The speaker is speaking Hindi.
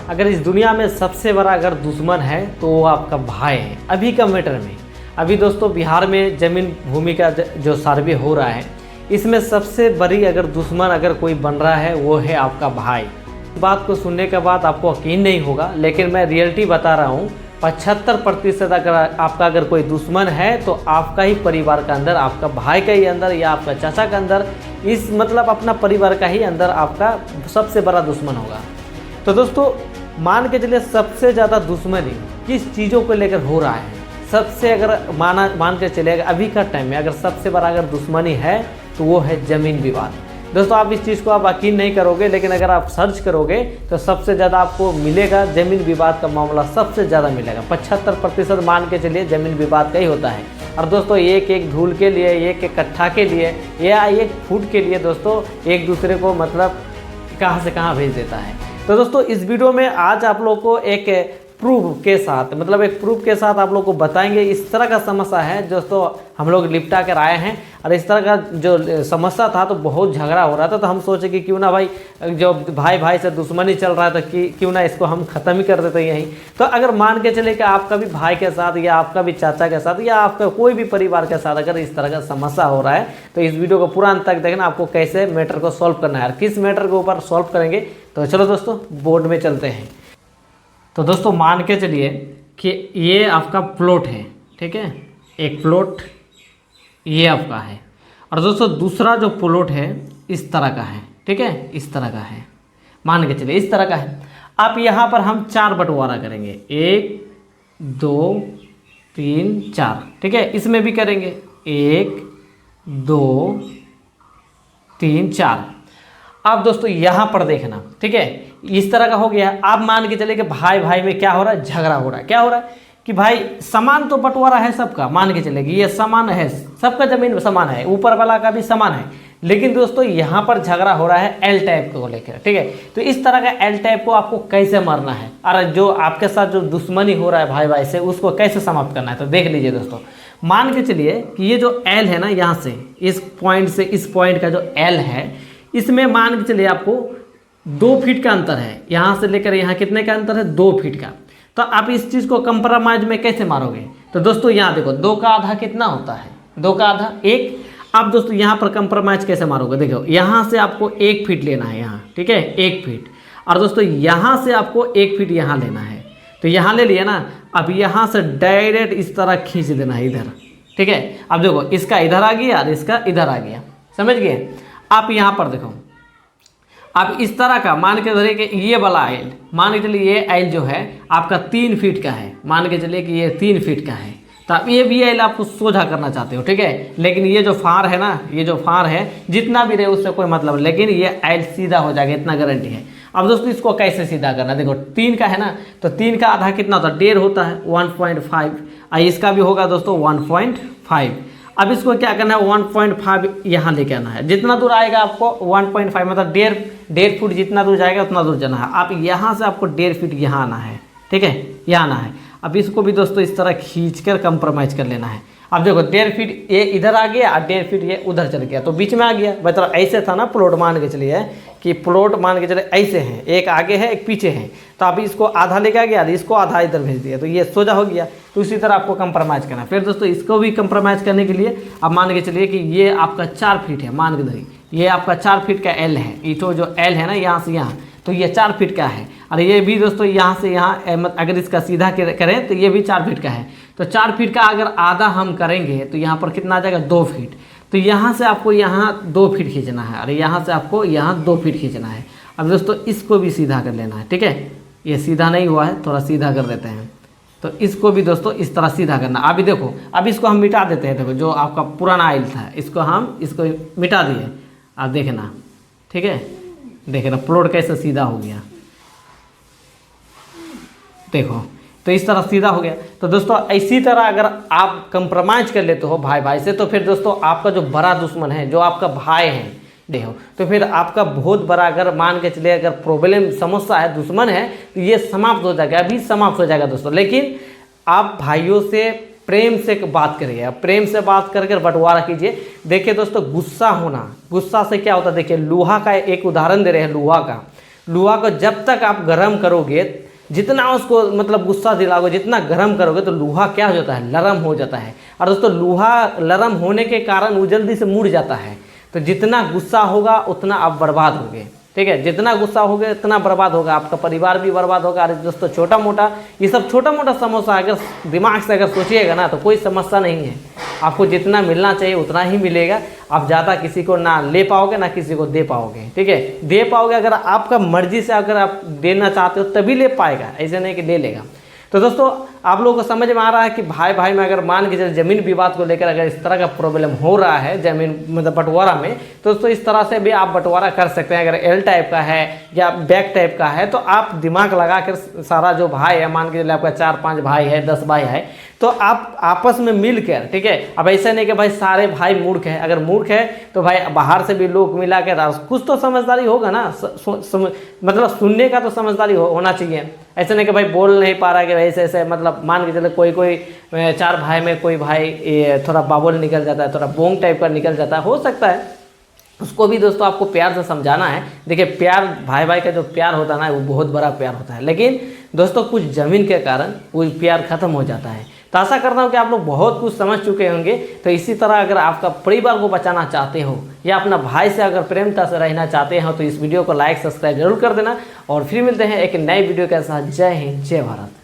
अगर इस दुनिया में सबसे बड़ा अगर दुश्मन है तो वो आपका भाई है। अभी का मैटर में अभी दोस्तों बिहार में जमीन भूमि का जो सर्वे हो रहा है, इसमें सबसे बड़ी अगर दुश्मन अगर कोई बन रहा है वो है आपका भाई। बात को सुनने के बाद आपको यकीन नहीं होगा, लेकिन मैं रियलिटी बता रहा हूँ। 75% अगर आपका अगर कोई दुश्मन है तो आपका ही परिवार का अंदर, आपका भाई का ही अंदर या आपका चाचा का अंदर, इस मतलब अपना परिवार का ही अंदर आपका सबसे बड़ा दुश्मन होगा। तो दोस्तों मान के चलिए सबसे ज़्यादा दुश्मनी किस चीज़ों को लेकर हो रहा है, सबसे अगर मान के चलिए अभी का टाइम में अगर सबसे बड़ा अगर दुश्मनी है तो वो है ज़मीन विवाद। दोस्तों आप इस चीज़ को आप यकीन नहीं करोगे, लेकिन अगर आप सर्च करोगे तो सबसे ज़्यादा आपको मिलेगा ज़मीन विवाद का मामला सबसे ज़्यादा मिलेगा। 75% मान के चलिए ज़मीन विवाद का ही होता है। और दोस्तों एक एक धूल के लिए, एक एक कट्ठा के लिए या एक फुट के लिए दोस्तों एक दूसरे को मतलब कहाँ से कहाँ भेज देता है। तो दोस्तों इस वीडियो में आज आप लोग को एक प्रूफ के साथ मतलब एक प्रूफ के साथ आप लोग को बताएंगे इस तरह का समस्या है दोस्तों हम लोग निपटा कर आए हैं। और इस तरह का जो समस्या था तो बहुत झगड़ा हो रहा था, तो हम सोचे कि क्यों ना भाई जो भाई भाई से दुश्मनी चल रहा था कि क्यों ना इसको हम ख़त्म ही कर देते यहीं। तो अगर मान के चले कि आपका भी भाई के साथ या आपका भी चाचा के साथ या आपका कोई भी परिवार के साथ अगर इस तरह का समस्या हो रहा है तो इस वीडियो को पूरा अंत तक देखना, आपको कैसे मैटर को सॉल्व करना है और किस मैटर के ऊपर सॉल्व करेंगे। तो चलो दोस्तों बोर्ड में चलते हैं। तो दोस्तों मान के चलिए कि ये आपका प्लॉट है, ठीक है, एक प्लॉट ये आपका है और दोस्तों दूसरा जो प्लॉट है इस तरह का है, ठीक है, इस तरह का है, मान के चलिए इस तरह का है। आप यहाँ पर हम 4 बंटवारा करेंगे, 1 2 3 4, ठीक है, इसमें भी करेंगे 1 2 3 4। अब दोस्तों यहाँ पर देखना, ठीक है, इस तरह का हो गया। आप मान के चले कि भाई भाई में क्या हो रहा है, झगड़ा हो रहा है। क्या हो रहा है कि भाई समान तो बंटवारा है सबका, मान के चले कि ये समान है, सबका जमीन समान है, ऊपर वाला का भी समान है, लेकिन दोस्तों यहाँ पर झगड़ा हो रहा है एल टाइप को लेकर, ठीक है। तो इस तरह का एल टाइप को आपको कैसे मारना है और जो आपके साथ जो दुश्मनी हो रहा है भाई भाई से उसको कैसे समाप्त करना है, तो देख लीजिए दोस्तों। मान के चलिए कि ये जो एल है ना, यहाँ से इस पॉइंट से इस पॉइंट का जो एल है, इसमें मान के चलिए आपको 2 फीट का अंतर है, यहाँ से लेकर यहाँ कितने का अंतर है, 2 फीट का। तो आप इस चीज़ को कंप्रोमाइज में कैसे मारोगे, तो दोस्तों यहाँ देखो 2 का आधा कितना होता है, 2 का आधा 1। आप दोस्तों यहाँ पर कंप्रोमाइज कैसे मारोगे, देखो यहाँ से आपको 1 फीट लेना है यहाँ, ठीक है, 1 फीट, और दोस्तों यहाँ से आपको 1 फीट यहाँ लेना है। तो यहाँ ले लिया ना, अब यहाँ से डायरेक्ट इस तरह खींच देना है इधर, ठीक है। अब देखो इसका इधर आ गया और इसका इधर आ गया, समझ गए। आप यहाँ पर देखो, आप इस तरह का मान के चलिए कि ये वाला आइल, मान के चलिए ये आइल जो है आपका 3 फीट का है, मान के चलिए कि ये 3 फीट का है। तो आप ये भी आइल आपको सोझा करना चाहते हो, ठीक है, लेकिन ये जो फार है ना, ये जो फार है जितना भी रहे उससे कोई मतलब, लेकिन ये आइल सीधा हो जाएगा, इतना गारंटी है। अब दोस्तों इसको कैसे सीधा करना, देखो 3 का है ना, तो 3 का आधा कितना होता है, 1.5 होता है, 1.5। इसका भी होगा दोस्तों 1.5। अब इसको क्या करना है, 1.5 यहाँ लेके आना है। जितना दूर आएगा आपको 1.5 मतलब 1.5 फुट जितना दूर जाएगा उतना दूर जाना है। आप यहाँ से आपको 1.5 फीट यहाँ आना है, ठीक है, यहाँ आना है। अब इसको भी दोस्तों इस तरह खींचकर कंप्रोमाइज़ कर लेना है। अब देखो 1.5 फीट ये इधर आ गया और 1.5 फीट ये उधर चल गया, तो बीच में आ गया। मतलब ऐसे था ना प्लॉट, मान के चलिए कि प्लॉट मान के चले ऐसे हैं, एक आगे है एक पीछे है, तो अभी इसको आधा लेके आ गया, इसको आधा इधर भेज दिया, तो ये सोजा हो गया। तो इसी तरह आपको कंप्रोमाइज़ करना है। फिर दोस्तों इसको भी कंप्रोमाइज़ करने के लिए अब मान के चलिए कि ये आपका 4 फीट है, मान के धरिए ये आपका 4 फीट का एल है, ईटो जो एल है ना यहाँ से यहाँ, तो ये 4 फीट का है। और ये भी दोस्तों यहाँ से यहाँ अगर इसका सीधा करें तो ये भी 4 फीट का है। तो 4 फीट का अगर आधा हम करेंगे तो यहाँ पर कितना आ जाएगा, 2 फीट। तो यहाँ से आपको यहाँ 2 फीट खींचना है और यहाँ से आपको यहाँ 2 फीट खींचना है। अब दोस्तों इसको भी सीधा कर लेना है, ठीक है, ये सीधा नहीं हुआ है, थोड़ा सीधा कर देते हैं। तो इसको भी दोस्तों इस तरह सीधा करना। अभी देखो अब इसको हम मिटा देते हैं, देखो जो आपका पुराना आइल था इसको हम इसको मिटा दिए। अब देखना, ठीक है, देखना प्लॉट कैसे सीधा हो गया, देखो तो इस तरह सीधा हो गया। तो दोस्तों इसी तरह अगर आप कंप्रोमाइज़ कर लेते हो भाई भाई से, तो फिर दोस्तों आपका जो बड़ा दुश्मन है जो आपका भाई है देखो, तो फिर आपका बहुत बड़ा अगर मान के चलिए अगर प्रॉब्लम समस्या है, दुश्मन है, तो ये समाप्त हो जाएगा, अभी समाप्त हो जाएगा दोस्तों। लेकिन आप भाइयों से प्रेम से बात करिए, प्रेम से बात करके बंटवारा कीजिए। देखिए दोस्तों गुस्सा होना, गुस्सा से क्या होता है, देखिए लोहा का एक उदाहरण दे रहे हैं, लोहा का। लोहा को जब तक आप गर्म करोगे, जितना उसको मतलब गुस्सा दिलाओगे, जितना गर्म करोगे तो लोहा क्या हो जाता है, नरम हो जाता है। और दोस्तों लोहा नरम होने के कारण वो जल्दी से मुड़ जाता है। तो जितना गुस्सा होगा उतना आप बर्बाद होगे, ठीक है। जितना गुस्सा होगा इतना बर्बाद होगा, आपका परिवार भी बर्बाद होगा। और दोस्तों छोटा मोटा ये सब छोटा मोटा समस्या अगर दिमाग से अगर सोचिएगा ना तो कोई समस्या नहीं है। आपको जितना मिलना चाहिए उतना ही मिलेगा। आप ज़्यादा किसी को ना ले पाओगे ना किसी को दे पाओगे, ठीक है। दे पाओगे अगर आपका मर्जी से अगर आप देना चाहते हो तभी ले पाएगा, ऐसे नहीं कि ले लेगा। तो दोस्तों आप लोगों को समझ में आ रहा है कि भाई भाई में अगर मान के चलिए ज़मीन विवाद को लेकर अगर इस तरह का प्रॉब्लम हो रहा है ज़मीन मतलब बंटवारा में, तो दोस्तों इस तरह से भी आप बंटवारा कर सकते हैं। अगर एल टाइप का है या बैक टाइप का है तो आप दिमाग लगा कर सारा जो भाई है, मान के चलिए आपका 4-5 भाई है, 10 भाई है, तो आप आपस में मिल कर, ठीक है। अब ऐसा नहीं कि भाई सारे भाई मूर्ख हैं। अगर मूर्ख है तो भाई बाहर से भी लोग मिला कर कुछ तो समझदारी होगा ना, मतलब सुनने का तो समझदारी होना चाहिए। ऐसा नहीं कि भाई बोल नहीं पा रहा है कि ऐसे ऐसे, मतलब मान के चले कोई 4 भाई में कोई भाई थोड़ा बाबुल निकल जाता है, थोड़ा बोंग टाइप का निकल जाता है, हो सकता है। उसको भी दोस्तों आपको प्यार से समझाना है। देखिए प्यार, भाई भाई का जो प्यार होता है ना वो बहुत बड़ा प्यार होता है, लेकिन दोस्तों कुछ ज़मीन के कारण वो प्यार खत्म हो जाता है। तो आशा करता हूँ कि आप लोग बहुत कुछ समझ चुके होंगे। तो इसी तरह अगर आपका परिवार को बचाना चाहते हो या अपना भाई से अगर प्रेमता से रहना चाहते हो तो इस वीडियो को लाइक सब्सक्राइब जरूर कर देना। और फिर मिलते हैं एक नए वीडियो के साथ। जय हिंद, जय भारत।